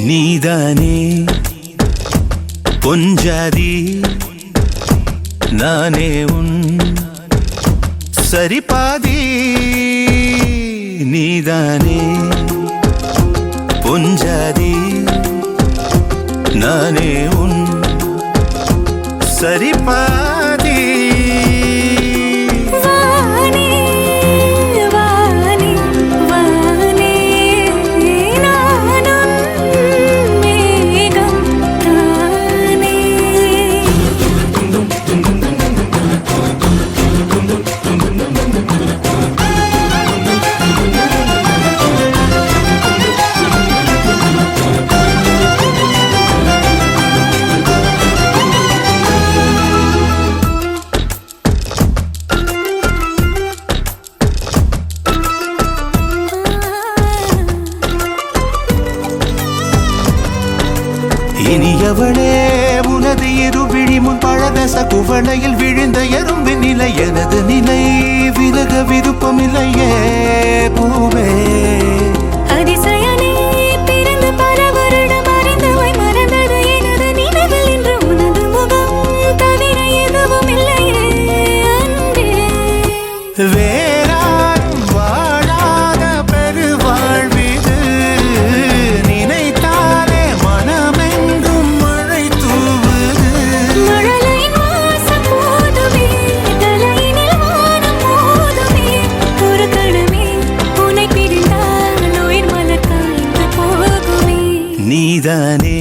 நீதானே பொஞ்சாதி நானே உன் சரிபாதி நீதானே பொஞ்சாதி நானே உன் சரிபாதி இனியவளே உனது இருவிழி முன் பழதச குவளையில் விழுந்த எறும்பின் நிலை எனது நிலை விலக விருப்பமில்லையே பூவே அதிசயனே பிறந்து பல வருடம் அறிந்தவாய் மறந்தது எனது நினைவில் இன்று உனது முகம் தவிர எதுவும் இல்லையே அன்பே வேறாரும் வாழாத பெருவாழ்விது நினைத்தாலே மனமெங்கும் மழை தூவுது மழலையின் வாசம் போதுமே தலையினில் வானம் போதுமே ஒரு கணமே உன்னை பிரிந்தால் உயிர் மலர் காய்ந்து போகுமே நீதானே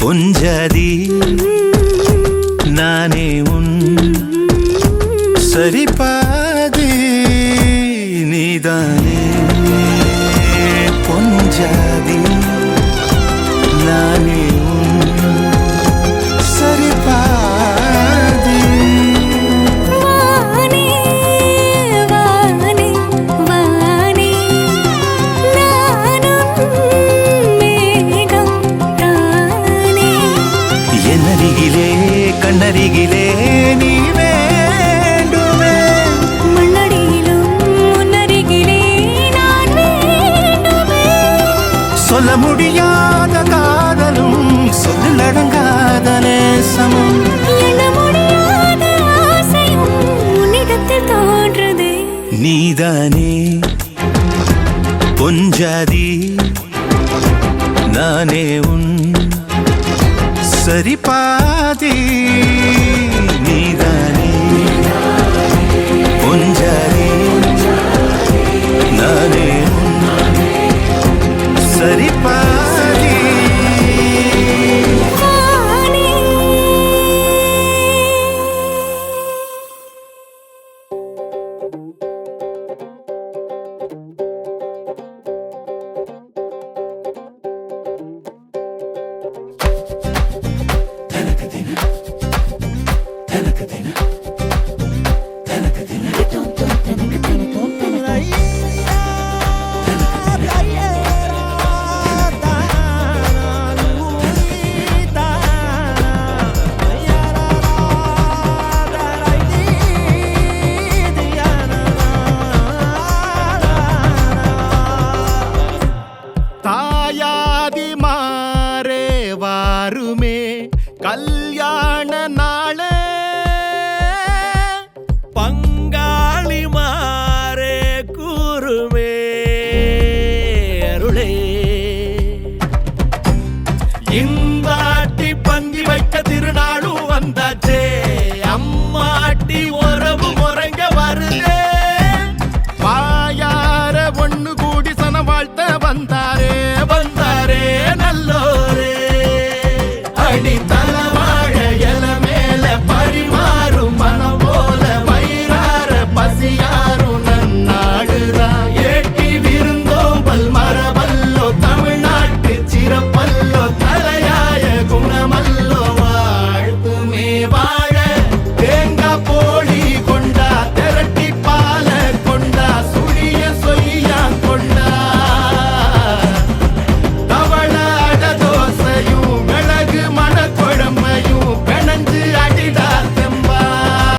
பொஞ்சாதி நானே உன் சரிபாதி நீதானே பொஞ்சாதி நானே உன் சரிபாதி வானே வானே வானே நானும் மேகம் தானே என்னருகிலே கண்ணருகிலே நீ வேண்டுமே மண்ணடியிலும் முன்னருகிலே நான் வேண்டுமே சொல்ல முடியாத காதலும் சொல்லில் அடங்காத நேசமும் எண்ண முடியாத ஆசையும் உன்னிடத்தில் தோன்றுதே நீதானே பொஞ்சாதி நானே உன் சரிபாதி